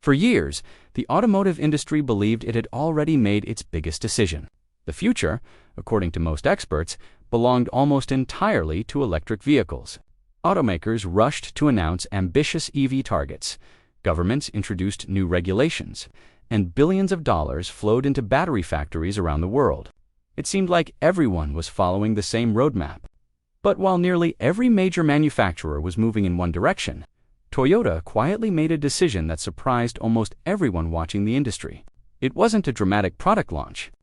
For years, the automotive industry believed it had already made its biggest decision. The future, according to most experts, belonged almost entirely to electric vehicles. Automakers rushed to announce ambitious EV targets, governments introduced new regulations, and billions of dollars flowed into battery factories around the world. It seemed like everyone was following the same roadmap. But while nearly every major manufacturer was moving in one direction, Toyota quietly made a decision that surprised almost everyone watching the industry. It wasn't a dramatic product launch.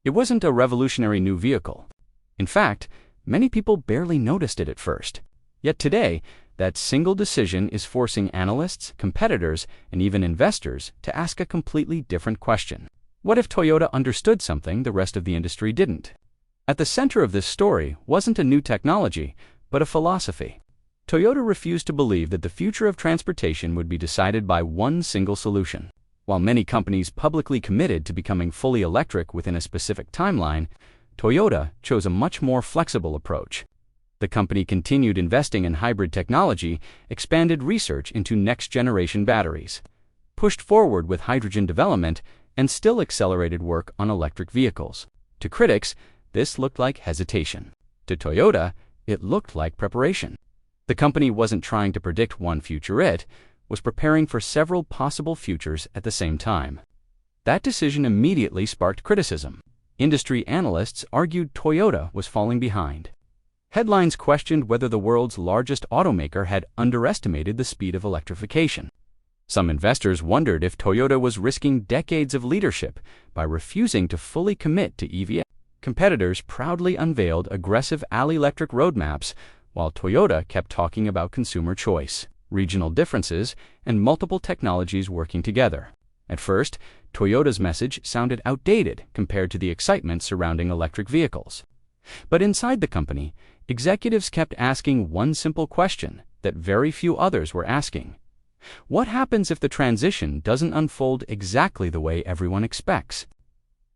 It wasn't a revolutionary new vehicle. In fact, many people barely noticed it at first. Yet today, that single decision is forcing analysts, competitors, and even investors to ask a completely different question. What if Toyota understood something the rest of the industry didn't? At the center of this story wasn't a new technology, but a philosophy. Toyota refused to believe that the future of transportation would be decided by one single solution. While many companies publicly committed to becoming fully electric within a specific timeline, Toyota chose a much more flexible approach. The company continued investing in hybrid technology, expanded research into next-generation batteries, pushed forward with hydrogen development, and still accelerated work on electric vehicles. To critics, this looked like hesitation. To Toyota, it looked like preparation. The company wasn't trying to predict one future, it was preparing for several possible futures at the same time. That decision immediately sparked criticism. Industry analysts argued Toyota was falling behind. Headlines questioned whether the world's largest automaker had underestimated the speed of electrification. Some investors wondered if Toyota was risking decades of leadership by refusing to fully commit to EV. Competitors proudly unveiled aggressive all-electric roadmaps, while Toyota kept talking about consumer choice, regional differences, and multiple technologies working together. At first, Toyota's message sounded outdated compared to the excitement surrounding electric vehicles. But inside the company, executives kept asking one simple question that very few others were asking. What happens if the transition doesn't unfold exactly the way everyone expects?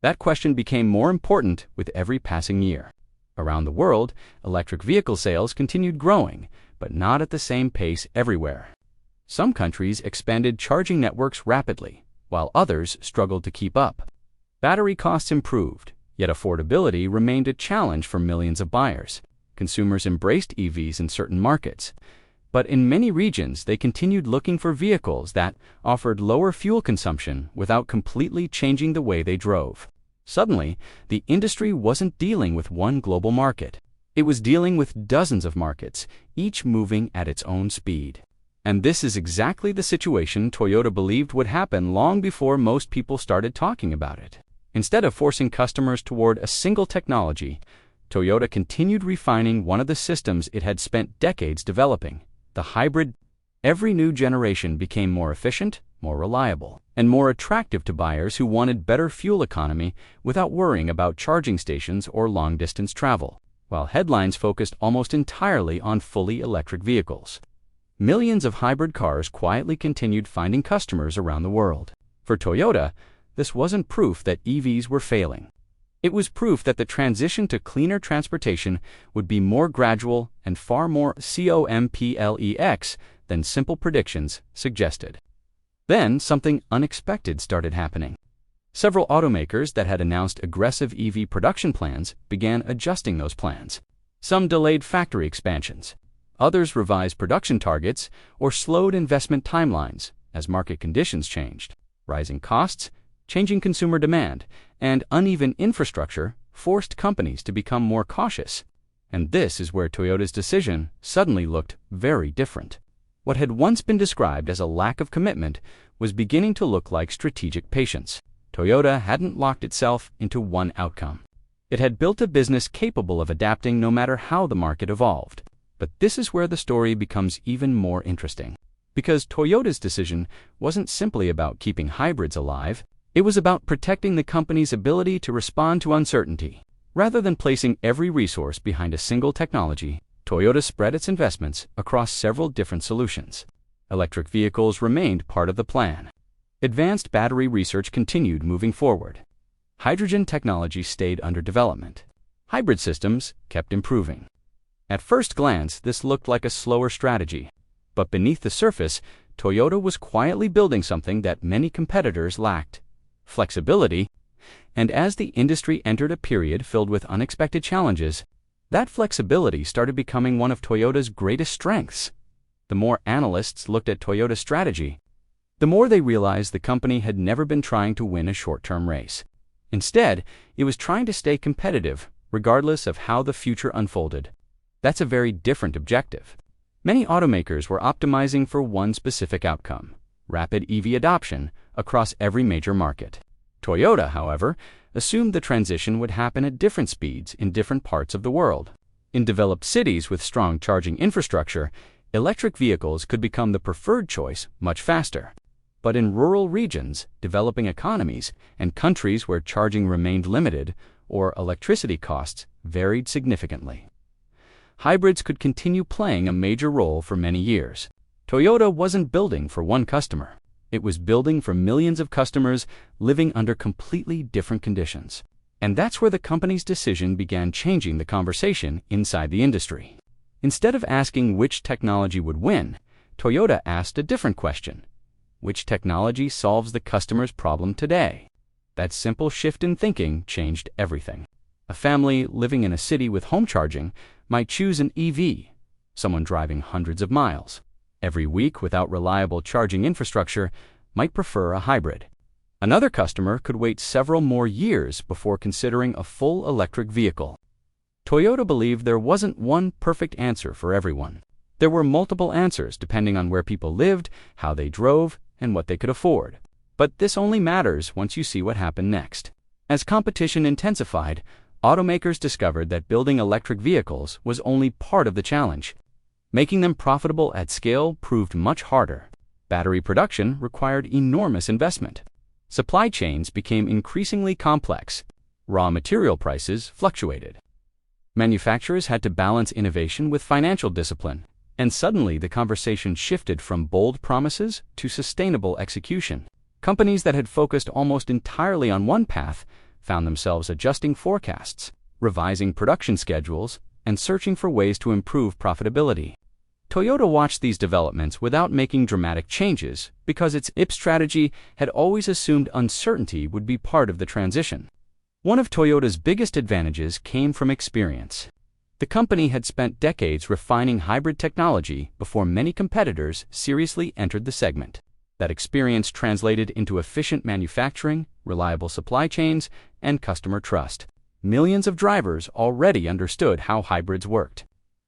That question became more important with every passing year. Around the world, electric vehicle sales continued growing, but not at the same pace everywhere. Some countries expanded charging networks rapidly, while others struggled to keep up. Battery costs improved, yet affordability remained a challenge for millions of buyers. Consumers embraced EVs in certain markets, but in many regions they continued looking for vehicles that offered lower fuel consumption without completely changing the way they drove. Suddenly, the industry wasn't dealing with one global market. It was dealing with dozens of markets, each moving at its own speed. And this is exactly the situation Toyota believed would happen long before most people started talking about it. Instead of forcing customers toward a single technology, Toyota continued refining one of the systems it had spent decades developing, the hybrid. Every new generation became more efficient, more reliable, and more attractive to buyers who wanted better fuel economy without worrying about charging stations or long-distance travel. While headlines focused almost entirely on fully electric vehicles, millions of hybrid cars quietly continued finding customers around the world. For Toyota, this wasn't proof that EVs were failing. It was proof that the transition to cleaner transportation would be more gradual and far more complex than simple predictions suggested. Then something unexpected started happening. Several automakers that had announced aggressive EV production plans began adjusting those plans. Some delayed factory expansions. Others revised production targets or slowed investment timelines as market conditions changed. Rising costs, changing consumer demand, and uneven infrastructure forced companies to become more cautious. And this is where Toyota's decision suddenly looked very different. What had once been described as a lack of commitment was beginning to look like strategic patience. Toyota hadn't locked itself into one outcome. It had built a business capable of adapting no matter how the market evolved. But this is where the story becomes even more interesting. Because Toyota's decision wasn't simply about keeping hybrids alive, it was about protecting the company's ability to respond to uncertainty. Rather than placing every resource behind a single technology, Toyota spread its investments across several different solutions. Electric vehicles remained part of the plan. Advanced battery research continued moving forward. Hydrogen technology stayed under development. Hybrid systems kept improving. At first glance, this looked like a slower strategy. But beneath the surface, Toyota was quietly building something that many competitors lacked: flexibility. And as the industry entered a period filled with unexpected challenges, that flexibility started becoming one of Toyota's greatest strengths. The more analysts looked at Toyota's strategy, the more they realized the company had never been trying to win a short-term race. Instead, it was trying to stay competitive, regardless of how the future unfolded. That's a very different objective. Many automakers were optimizing for one specific outcome: rapid EV adoption across every major market. Toyota, however, assumed the transition would happen at different speeds in different parts of the world. In developed cities with strong charging infrastructure, electric vehicles could become the preferred choice much faster. But in rural regions, developing economies, and countries where charging remained limited or electricity costs varied significantly, hybrids could continue playing a major role for many years. Toyota wasn't building for one customer. It was building for millions of customers living under completely different conditions. And that's where the company's decision began changing the conversation inside the industry. Instead of asking which technology would win, Toyota asked a different question: which technology solves the customer's problem today? That simple shift in thinking changed everything. A family living in a city with home charging might choose an EV, someone driving hundreds of miles every week without reliable charging infrastructure might prefer a hybrid. Another customer could wait several more years before considering a full electric vehicle. Toyota believed there wasn't one perfect answer for everyone. There were multiple answers depending on where people lived, how they drove, and what they could afford. But this only matters once you see what happened next. As competition intensified, automakers discovered that building electric vehicles was only part of the challenge. Making them profitable at scale proved much harder. Battery production required enormous investment. Supply chains became increasingly complex. Raw material prices fluctuated. Manufacturers had to balance innovation with financial discipline. And suddenly the conversation shifted from bold promises to sustainable execution. Companies that had focused almost entirely on one path found themselves adjusting forecasts, revising production schedules, and searching for ways to improve profitability. Toyota watched these developments without making dramatic changes because its IP strategy had always assumed uncertainty would be part of the transition. One of Toyota's biggest advantages came from experience. The company had spent decades refining hybrid technology before many competitors seriously entered the segment. That experience translated into efficient manufacturing, reliable supply chains, and customer trust. Millions of drivers already understood how hybrids worked.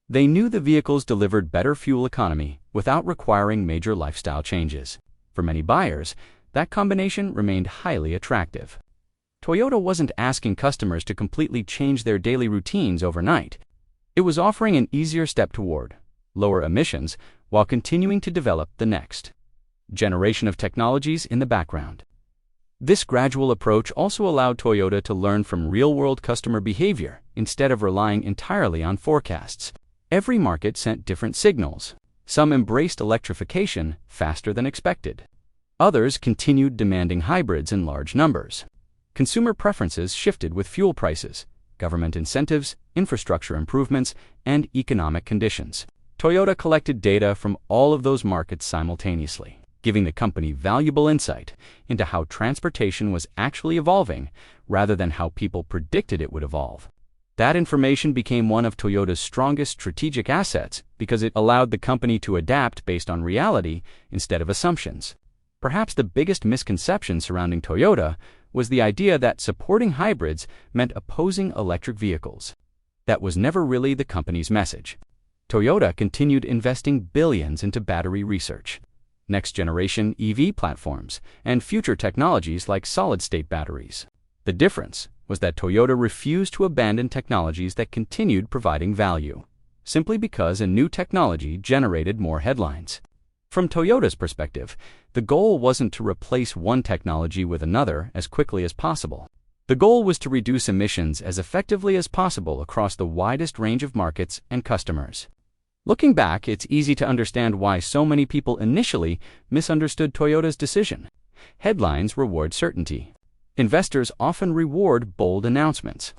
They knew the vehicles delivered better fuel economy without requiring major lifestyle changes. For many buyers, that combination remained highly attractive. Toyota wasn't asking customers to completely change their daily routines overnight. It was offering an easier step toward lower emissions while continuing to develop the next generation of technologies in the background. This gradual approach also allowed Toyota to learn from real-world customer behavior instead of relying entirely on forecasts. Every market sent different signals. Some embraced electrification faster than expected. Others continued demanding hybrids in large numbers. Consumer preferences shifted with fuel prices, government incentives, infrastructure improvements, and economic conditions. Toyota collected data from all of those markets simultaneously, giving the company valuable insight into how transportation was actually evolving rather than how people predicted it would evolve. That information became one of Toyota's strongest strategic assets because it allowed the company to adapt based on reality instead of assumptions. Perhaps the biggest misconception surrounding Toyota was the idea that supporting hybrids meant opposing electric vehicles. That was never really the company's message. Toyota continued investing billions into battery research, next-generation EV platforms, and future technologies like solid-state batteries. The difference was that Toyota refused to abandon technologies that continued providing value, simply because a new technology generated more headlines. From Toyota's perspective, the goal wasn't to replace one technology with another as quickly as possible. The goal was to reduce emissions as effectively as possible across the widest range of markets and customers. Looking back, it's easy to understand why so many people initially misunderstood Toyota's decision. Headlines reward certainty. Investors often reward bold announcements.